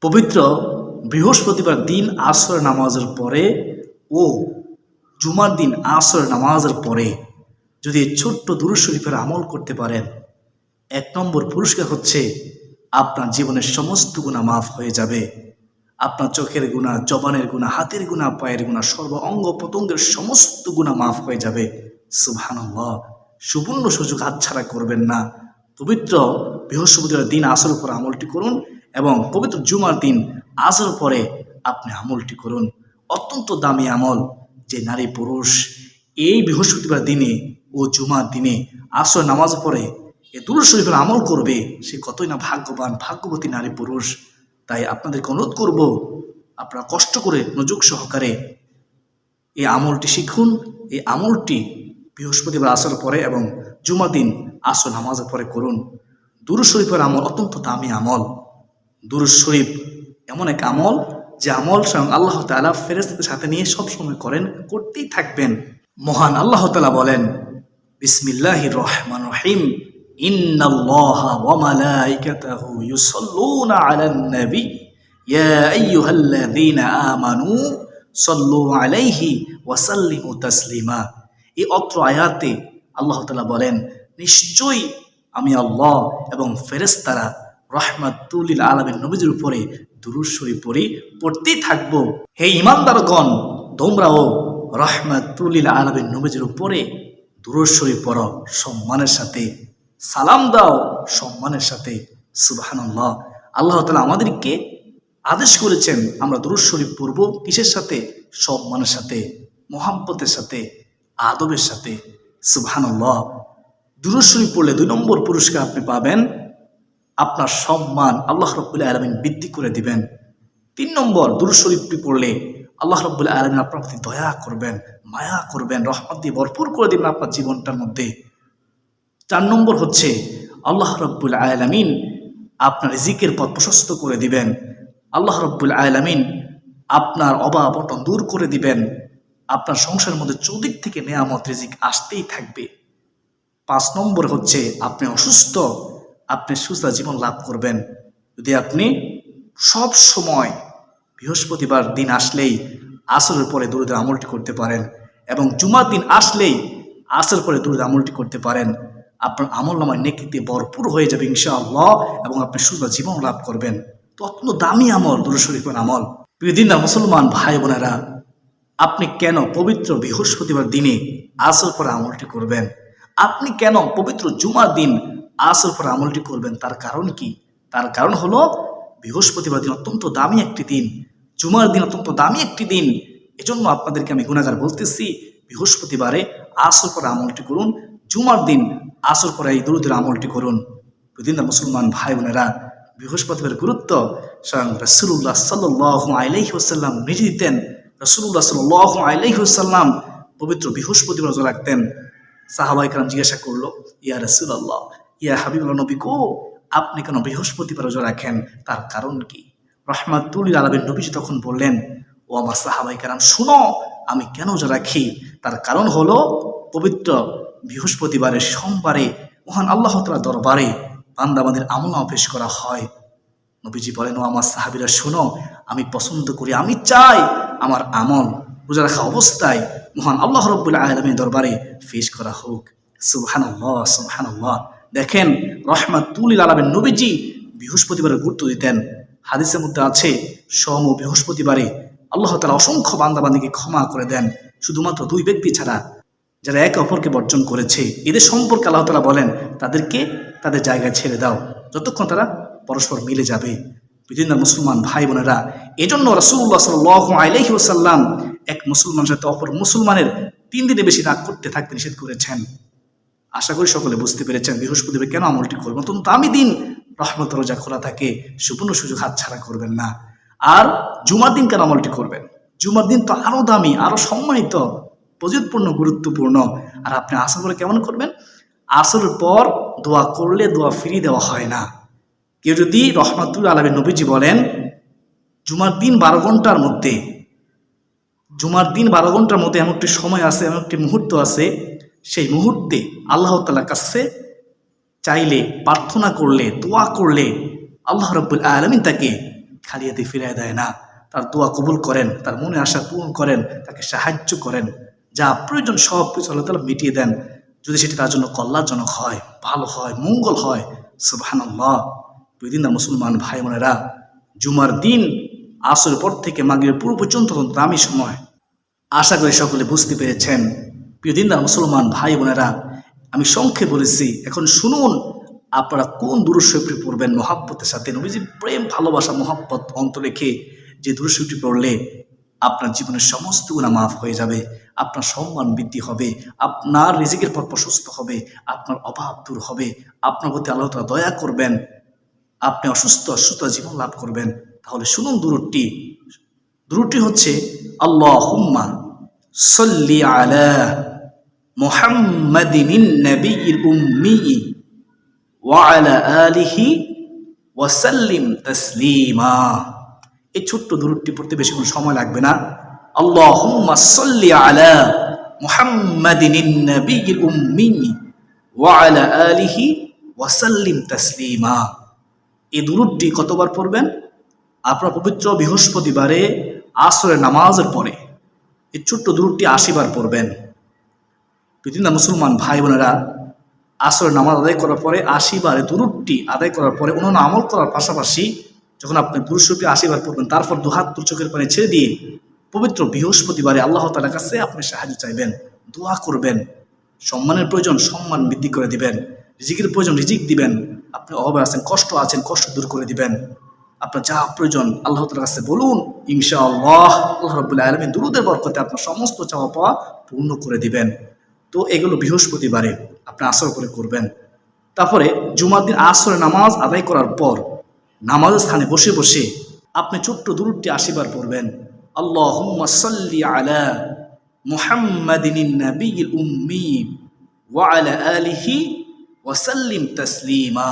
পবিত্র বৃহস্পতিবার দিন আসরের নামাজের পরে ও জুমার দিন আসরের নামাজের পরে যদি ছোট্ট দুরূদ শরীফের আমল করতে পারেন, ১ নম্বর পুরস্কার হচ্ছে আপনার জীবনের সমস্ত গুনাহ মাফ হয়ে যাবে। আপনার চোখের গুনাহ, জবানের গুনাহ, হাতের গুনাহ, পায়ের গুনাহ, সর্ব অঙ্গ প্রত্যঙ্গের সমস্ত গুনাহ মাফ হয়ে যাবে। সুবহানাল্লাহ। সুবর্ণ সুযোগ হাতছাড়া করবেন না। পবিত্র বৃহস্পতিবার দিন আসরের পর আমলটি করুন এবং পবিত্র জুমার দিন আসরের পরে আপনি আমলটি করুন। অত্যন্ত দামি আমল। যে নারী পুরুষ এই বৃহস্পতিবার দিনে ও জুমার দিনে আসর নামাজ পড়ে এ দুরূদ শরীফের আমল করবে, সে কতই না ভাগ্যবান, ভাগ্যবতী নারী পুরুষ। তাই আপনাদেরকে অনুরোধ করব, আপনারা কষ্ট করে মনোযোগ সহকারে এই আমলটি শিখুন। এই আমলটি বৃহস্পতিবার আসর পরে এবং জুমার দিন আসর নামাজের পরে করুন। দুরূদ শরীফের আমল অত্যন্ত দামি আমল। দুরূদ শরীফ এমন এক আমল যে আমল স্বয়ং আল্লাহ তাআলা ফেরেশতাদের সাথে নিয়ে সবসময় করেন, করতেই থাকবেন। মহান আল্লাহ তাআলা বলেন, বিসমিল্লাহির রহমানির রহিম, ইন্নাল্লাহা ওয়া মালাইকাতাহু ইউসাল্লুনা আলান নবী ইয়া আইয়ুহাল্লাযীনা আমানু সাল্লু আলাইহি ওয়া সাল্লিমু তাসলিমা। এই অত্র আয়াতে আল্লাহ তাআলা বলেন, নিশ্চয়ই আমি আল্লাহ এবং ফেরেশতারা রাহমাতুল লিল আলামিন নবীজির উপরে দুরূদ শরীফ পড়তেই থাকবো। হে ঈমানদারগণ, তোমরাও রাহমাতুল লিল আলামিন নবীজির উপরে দুরূদ শরীফ পড়ো সম্মানের সাথে, সালাম দাও সম্মানের সাথে। সুবহানাল্লাহ। আল্লাহ তাআলা আমাদেরকে আদেশ করেছেন আমরা দুরূদ শরীফ পড়ব কিসের সাথে? সম্মানের সাথে, মোহাব্বতের সাথে, আদবের সাথে। সুবহানাল্লাহ। দুরূদ শরীফ পড়লে ২ নম্বর পুরস্কার আপনি পাবেন, আপনার সম্মান আল্লাহ রাব্বুল আলামিন বৃদ্ধি করে দিবেন। ৩ নম্বর, দুরূদ শরীফটি পড়লে আল্লাহ রাব্বুল আলামিন আপনার প্রতি দয়া করবেন, মায়া করবেন, রহমত দিয়ে ভরপুর করে দিবেন আপনার জীবনটার মধ্যে। ৪ নম্বর হচ্ছে আল্লাহ রাব্বুল আলামিন আপনার রিজিকের পথ প্রশস্ত করে দিবেন। আল্লাহ রাব্বুল আলামিন আপনার অভাব অনটন দূর করে দিবেন। আপনার সংসারের মধ্যে চৌদিক থেকে নেয়ামত রিজিক আসতেই থাকবে। ৫ নম্বর হচ্ছে আপনি অসুস্থ, আপনি সুস্থ জীবন লাভ করবেন যদি আপনি সব সময় বৃহস্পতিবার দিন আসলেই আসরের পরে দুরূদের আমলটি করতে পারেন এবং জুমার দিন আসলেই আসরের পরে দুরূদ আমলটি করতে পারেন। আপনার আমলনামায় নেকিতে ভরপুর হয়ে যাবে ইনশাআল্লাহ এবং আপনি সুস্থ জীবন লাভ করবেন। তো অত্যন্ত দামি আমল দুরূদ শরীফের আমল। প্রিয় দিনদার মুসলমান ভাই বোনেরা, আপনি কেন পবিত্র বৃহস্পতিবার দিনে আসর পরে আমলটি করবেন? আপনি কেন পবিত্র জুমার দিন আসর পরে আমলটি করবেন? তার কারণ কি? তার কারণ হলো বৃহস্পতিবার দিন অত্যন্ত দামি একটি দিন, জুমার দিন অত্যন্ত দামি একটি দিন। এজন্য আপনাদেরকে আমি গুনাহগার বলতেছি, বৃহস্পতিবারে আসর পরে আমলটি করুন, জুমার দিন আসর পরে এই দুরূদের আমলটি করুন। দিনদার মুসলমান ভাই বোনেরা, বৃহস্পতিবার গুরুত্ব স্বয়ং রাসূলুল্লাহ সাল্লাল্লাহু আলাইহি ওয়াসাল্লাম নিজে দিতেন। রাসূলুল্লাহ সাল্লাল্লাহু আলাইহি ওয়াসাল্লাম পবিত্র বৃহস্পতিবার রোজা রাখতেন। সাহাবায়ে কেরাম জিজ্ঞাসা করলো, ইয়া রাসূলুল্লাহ, ইয়া হাবিবুল্লাহ নবী গো, আপনি কেন বৃহস্পতিবার রোজা রাখেন? তার কারণ কি? রাহমাতুল লিল আলামিন নবীজি তখন বললেন, ও আমার সাহাবায়ে কেরাম শুনো, আমি কেন রোজা রাখি? তার কারণ হলো পবিত্র বৃহস্পতিবারের সোমবারে মহান আল্লাহ তাআলার দরবারে বান্দাবান্দির আমলনামা পেশ করা হয়। নবীজি বলেন, ও আমার সাহাবীরা শুনো, আমি পছন্দ করি, আমি চাই আমার আমল রোজা রাখা অবস্থায় মহান আল্লাহ রাব্বুল আলামিনের দরবারে পেশ করা হোক। সুবহানাল্লাহ, সুবহানাল্লাহ। দেখেন, রাহমাতুল লিল আলামিন নবীজি বৃহস্পতিবারে গুরুত্ব দিতেন। হাদিসের মধ্যে আছে, সোম ও বৃহস্পতিবারে আল্লাহ তাআলা অসংখ্য বান্দাবান্দিকে ক্ষমা করে দেন, শুধুমাত্র 2 ব্যক্তি ছাড়া, যারা একে অপরকে বর্জন করেছে। এদের সম্পর্কে আল্লাহ তাআলা বলেন, তাদেরকে তাদের জায়গায় ছেড়ে দাও যতক্ষণ তারা পরস্পর মিলে যাবে। দিনদার মুসলমান ভাই বোনেরা, এজন্য রাসূলুল্লাহ সাল্লাল্লাহু আলাইহি ওয়াসাল্লাম এক মুসলমানের সাথে অপর মুসলমানের 3 দিনে বেশি রাগ করতে থাকতে নিষেধ করেছেন। আশা করি সকলে বুঝতে পেরেছেন বৃহস্পতিবার কেন আমলটি করবেন। অত্যন্ত দামি দিন, রহমতের দরজা খোলা থাকে, সুবর্ণ সুযোগ হাতছাড়া করবেন না। আর জুমার দিন কেন আমলটি করবেন? জুমার দিন তো আরো দামি, আরো সম্মানিত, ফজিলতপূর্ণ, গুরুত্বপূর্ণ। আর আপনি আসর করে কেমন করবেন? আসরের পর দোয়া করলে দোয়া ফিরিয়ে দেওয়া হয় না। কেউ যদি, রাহমাতুল লিল আলামিন নবীজি বলেন, জুমার দিন 12 ঘন্টার মধ্যে, জুমার দিন 12 ঘন্টার মধ্যে এমন একটি সময় আছে, এমন একটি মুহূর্ত আছে, সেই মুহূর্তে আল্লাহ তাআলার কাছে চাইলে, প্রার্থনা করলে, দোয়া করলে আল্লাহ রাব্বুল আলামিন তাকে খালি হাতে ফিরিয়ে দেয় না। তার দোয়া কবুল করেন, তার মনে আশা পূরণ করেন, তাকে সাহায্য করেন, যা প্রয়োজন সব কিছু আল্লাহ তাআলা মিটিয়ে দেন, যদি সেটা তার জন্য কল্যাণজনক হয়, ভালো হয়, মঙ্গল হয়। সুবহানাল্লাহ। প্রতিদিন মুসলমান ভাই বোনেরা, জুমার দিন আসরের পর থেকে মাগরিবের পূর্ব পর্যন্ত দামি সময়। আশা করি সকলে বুঝতে পেরেছেন। প্রিয় দিনদার মুসলমান ভাই বোনেরা, আমি সংক্ষেপে বলেছি, এখন শুনুন আপনারা কোন দুরূদ শরীফটি পড়বেন মহাব্বতের সাথে। নবীজির প্রেম, ভালোবাসা, মহাব্বত অন্তরে রেখে যে দুরূদ শরীফটি পড়লে আপনার জীবনের সমস্ত গুনাহ মাফ হয়ে যাবে, আপনার সম্মান বৃদ্ধি হবে, আপনার রিজিকের পথ প্রশস্ত হবে, আপনার অভাব দূর হবে, আপনার প্রতি আল্লাহ তাআলা দয়া করবেন, আপনি অসুস্থ জীবন লাভ করবেন। তাহলে শুনুন দুরূদটি। দুরূদটি হচ্ছে আল্লাহুম্মা সাল্লি আলা মুহাম্মাদিন নবিয়্যিল উম্মি ওয়া আলা আলিহি ওয়া সাল্লিম তাসলিমা। এই ছোট্ট দুরূদটি পড়তে বেশি কোনো সময় লাগবে না। আল্লাহুম্মা সাল্লি আলা মুহাম্মাদিন নবিয়্যিল উম্মি ওয়া আলা আলিহি ওয়া সাল্লিম তাসলিমা। এই দুরূদটি কতবার পড়বেন? আপনার পবিত্র বৃহস্পতিবারে আসরের নামাজের পরে এই ছোট্ট দুরূদটি 80 বার পড়বেন। পৃথিবীর মুসলমান ভাই বোনেরা, আসরের নামাজ আদায় করার পরে 80 বার দুরূদটি আদায় করার পরে অন্যান্য আমল করার পাশাপাশি যখন আপনি দুরূদ শরীফটি 80 বার পড়বেন, তারপর দুহাত চোখের পানি ছেড়ে দিয়ে পবিত্র বৃহস্পতিবারে আল্লাহ তাআলার কাছে আপনি সাহায্য চাইবেন, দোয়া করবেন। সম্মানের প্রয়োজন সম্মান বৃদ্ধি করে দিবেন, রিজিকের প্রয়োজন রিজিক দিবেন, আপনি অভাবে আছেন, কষ্ট আছেন, কষ্ট দূর করে দিবেন। আপনার যা প্রয়োজন আল্লাহ তাআলার কাছে বলুন, ইনশাআল্লাহ আল্লাহ রাব্বুল আলামিন দুরূদের বরকতে আপনার সমস্ত চাওয়া পাওয়া পূর্ণ করে দিবেন। তো এগুলো বৃহস্পতিবারে আপনি আসর করে করবেন। তারপরে জুমার দিন আসরের নামাজ আদায় করার পর নামাজের স্থানে বসে বসে আপনি ছোট্ট দুরূদটি 80 বার পড়বেন। আল্লাহুম্মা সাল্লি আলা মুহাম্মাদিন নবিয়্যিল উম্মি ওয়া আলা আলিহি ওয়া সাল্লিম তাসলিমা।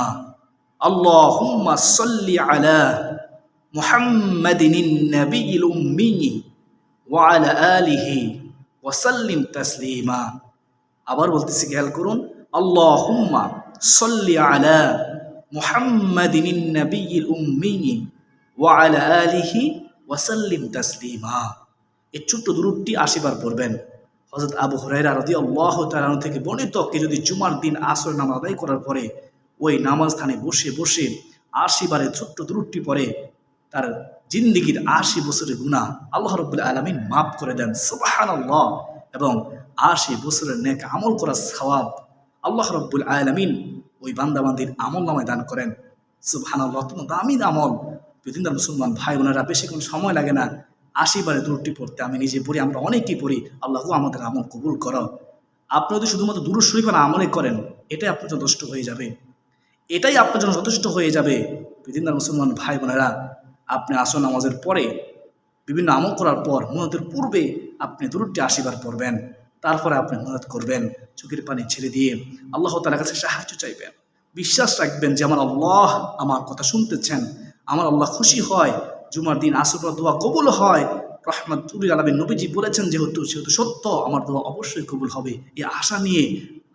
আল্লাহুম্মা সাল্লি আলা মুহাম্মাদিন নবিয়্যিল উম্মি ওয়া আলা আলিহি ওয়া সাল্লিম তাসলিমা। আবার বলতেছি, খেয়াল করুন। আল্লাহুম্মা সাল্লি আলা মুহাম্মাদিন নবিয়্যিল উম্মি ওয়া আলা আলিহি ওয়া সাল্লিম তাসলিমা। এই ছোট্ট দুরূদটি 80 বার পড়বেন। হযরত আবু হুরায়রা রাদিয়াল্লাহু তাআলা আনহু থেকে বর্ণিত, কে যদি জুমার দিন আসর নামাজ আদায় করার পরে ওই নামাজ স্থানে বসে বসে 80 বারে ছোট্ট দুরূদটি পড়ে, তার জিন্দেগীর 80 বছরের গুনাহ আল্লাহ রাব্বুল আলামিন মাফ করে দেন। সুবহানাল্লাহ। এবং 80 বছরের নেক আমল করার সওয়াব আল্লাহ রাব্বুল আলামিন ওই বান্দাবান্দির আমল নামায় দান করেন। সুবহানাল্লাহ। তো দামি আমল। পৃথিবীর মুসলমান ভাই বোনেরা, বেশি কোনো সময় লাগে না 80 বারে দুরূদটি পড়তে। আমি নিজে পড়ি, আমরা অনেকেই পড়ি। আল্লাহ আমাদের আমল কবুল করো। আপনি যদি শুধুমাত্র দুরূদ শরীফ আর আমলে করেন, এটাই আপনার জন্য যথেষ্ট হয়ে যাবে, এটাই আপনার জন্য যথেষ্ট হয়ে যাবে। পৃথিবীর মুসলমান ভাই বোনেরা, আপনি আসর নামাজের পরে বিভিন্ন আমল করার পর মুনাজাতের পূর্বে আপনি দুরূদটি 80 বার পড়বেন। তারপরে আপনি মুনাজাত করবেন, চোখের পানি ছেড়ে দিয়ে আল্লাহ তাআলার কাছে সাহায্য চাইবেন। বিশ্বাস রাখবেন যে আমার আল্লাহ আমার কথা শুনতেছেন, আমার আল্লাহ খুশি হয়, জুমার দিন আসর পর দোয়া কবুল হয়। রাহমাতুল লিল আলামিন নবীজি বলেছেন, যেহেতু সত্য, আমার দোয়া অবশ্যই কবুল হবে। এই আশা নিয়ে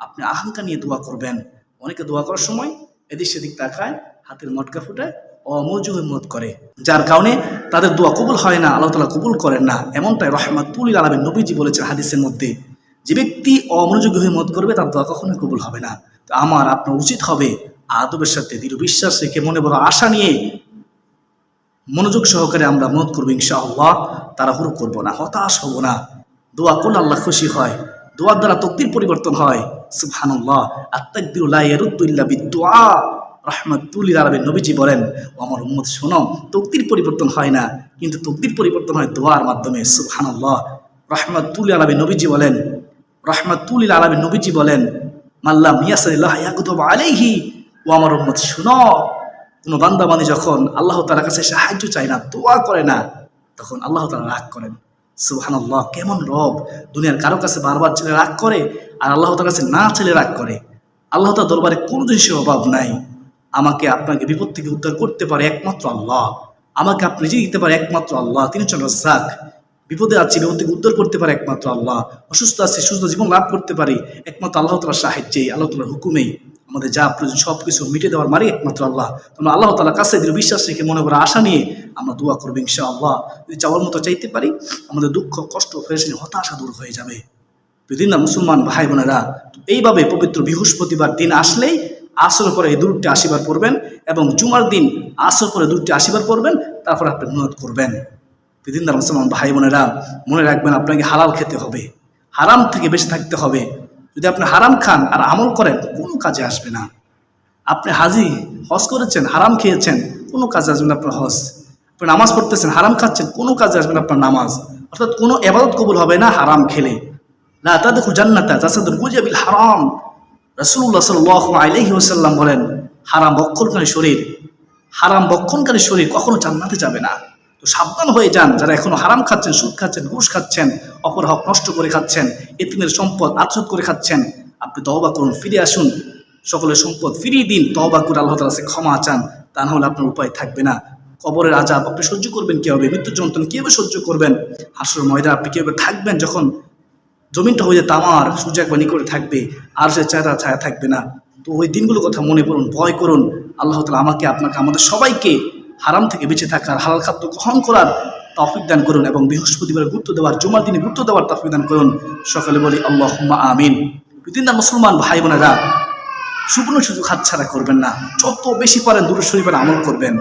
আপনি আকাঙ্ক্ষা নিয়ে দোয়া করবেন। অনেকে দোয়া করার সময় এদিক সেদিক তাকায়, হাতের মটকা ফুটায়, অমনোযোগী হয়ে মুনাজাত করে, যার কারণে তাদের দোয়া কবুল হয় না, আল্লাহ তাআলা কবুল করেন না। এমনটাই রাহমাতুল লিল আলামিন নবীজি বলেছেন হাদিসের মধ্যে, যে ব্যক্তি অমনোযোগী হয়ে মুনাজাত করবে তার দোয়া কখনোই কবুল হবে না। তো আমার আপনার উচিত হবে আদবের সাথে দৃঢ় বিশ্বাস রেখে মনে বড় আশা নিয়ে মনোযোগ সহকারে আমরা মুনাজাত করবো ইনশাআল্লাহ। তাড়াহুড়ো করবো না, হতাশ হব না। দোয়া করলে আল্লাহ খুশি হয়, দোয়ার দ্বারা তকদির পরিবর্তন হয়। সুবহানাল্লাহ। আত-তাকদিরু লা ইয়ারুদ্দু ইল্লা বিদ-দুআ। রাহমাতুল লিল আলামিন নবীজি বলেন, ও আমার উম্মত শোনো, তকদির পরিবর্তন হয় না, কিন্তু তকদির পরিবর্তন হয় দোয়ার মাধ্যমে। সুবহানাল্লাহ। রাহমাতুল লিল আলামিন নবীজি বলেন, রাহমাতুল লিল আলামিন নবীজি বলেন, মাল্লাম ইয়াসরিল্লাহ ইয়াকুতুব আলাইহি। ও আমার উম্মত শোনো, কোনো বান্দা বান্দী যখন আল্লাহ তাআলার কাছে সাহায্য চায় না, দোয়া করে না, তখন আল্লাহ তাআলা রাগ করেন। সুবহানাল্লাহ। কেমন রব! দুনিয়ার কারো কাছে বারবার ছেলে রাগ করে, আর আল্লাহ তাআলার কাছে না ছেলে রাগ করে। আল্লাহ তাআলার দরবারে কোনো জিনিসের অভাব নাই। আমাকে আপনাকে বিপদ থেকে উদ্ধার করতে পারে একমাত্র আল্লাহ, আমাকে আপনি নিজে দিতে পারে একমাত্র আল্লাহ। তিনি হচ্ছেন রাজ্জাক। বিপদে আছি, বিপদ থেকে উদ্ধার করতে পারে একমাত্র আল্লাহ। অসুস্থ আছি, সুস্থ জীবন লাভ করতে পারি একমাত্র আল্লাহ তাআলার সাহায্যেই, আল্লাহ তাআলার হুকুমেই। আমাদের যা প্রয়োজন সব কিছু মিটে দেওয়ার মারি একমাত্র আল্লাহ। তোমরা আল্লাহ তাআলার কাছে দৃঢ় বিশ্বাস রেখে মনে করে আশা নিয়ে আমরা দোয়া করবো ইনশাআল্লাহ। যদি চাওয়ার মতো চাইতে পারি, আমাদের দুঃখ কষ্ট পেরেশানি হতাশা দূর হয়ে যাবে। প্রতিদিন মুসলমান ভাই বোনেরা, এইভাবে পবিত্র বৃহস্পতিবার দিন আসলেই আসরের পরে এই দুটি আশীর্বাদ পড়বেন এবং জুমার দিন আসর পরে দুটি আশীর্বাদ পড়বেন, তারপর আপনি নিয়ত করবেন। প্রতিদিন মুসলমান ভাই বোনেরা, মনে রাখবেন আপনাকে হালাল খেতে হবে, হারাম থেকে বেঁচে থাকতে হবে। যদি আপনি হারাম খান আর আমল করেন, কোনো কাজে আসবে না। আপনি হজ করেছেন, হারাম খেয়েছেন, কোনো কাজে আসবে না আপনার হজ। আপনি নামাজ পড়তেছেন, হারাম খাচ্ছেন, কোনো কাজে আসবে না আপনার নামাজ। অর্থাৎ কোনো ইবাদত কবুল হবে না হারাম খেলে। লা তাদখুলু জান্নাতা জাসাদুন গুজিয়া বিল হারাম। রাসূলুল্লাহ সাল্লাল্লাহু আলাইহি ওয়াসাল্লাম বলেন, হারাম ভক্ষণকারী শরীর কখনো জান্নাতে যাবে না। তো সাবধান হয়ে যান, যারা এখনো হারাম খাচ্ছেন, সুদ খাচ্ছেন, ঘুষ খাচ্ছেন, অপর হক নষ্ট করে খাচ্ছেন, এতিমের সম্পদ আত্মসাৎ করে খাচ্ছেন, আপনি তওবা করুন, ফিরে আসুন, সকলের সম্পদ ফিরিয়ে দিন, তওবা করে আল্লাহ তাআলার কাছে ক্ষমা চান। তা না হলে আপনার উপায় থাকবে না। কবরের আযাব আপনি সহ্য করবেন কীভাবে? মৃত্যুর যন্ত্রণা কীভাবে সহ্য করবেন? হাসরের ময়দানে আপনি কীভাবে থাকবেন যখন জমিনটা হয়ে যায় তামার, সূর্য একবার নিকটে থাকবে, আর সে ছায়া থাকবে না? তো ওই দিনগুলোর কথা মনে করুন, ভয় করুন। আল্লাহ তাআলা আমাকে, আপনাকে, আমাদের সবাইকে হারাম থেকে বেঁচে থাকার, হালাল খাদ্য গ্রহণ করার তৌফিক দান করুন এবং বৃহস্পতিবারে গুরুত্ব দেওয়ার, জুমার দিনে গুরুত্ব দেওয়ার তৌফিক দান করুন। সকালে বলি আল্লাহুম্মা আমিন। প্রতিদিন মুসলমান ভাই বোনেরা, সুবর্ণ সুযোগ হাতছাড়া করবেন না। যত বেশি পারেন দুরূদ শরীফের আমল করবেন।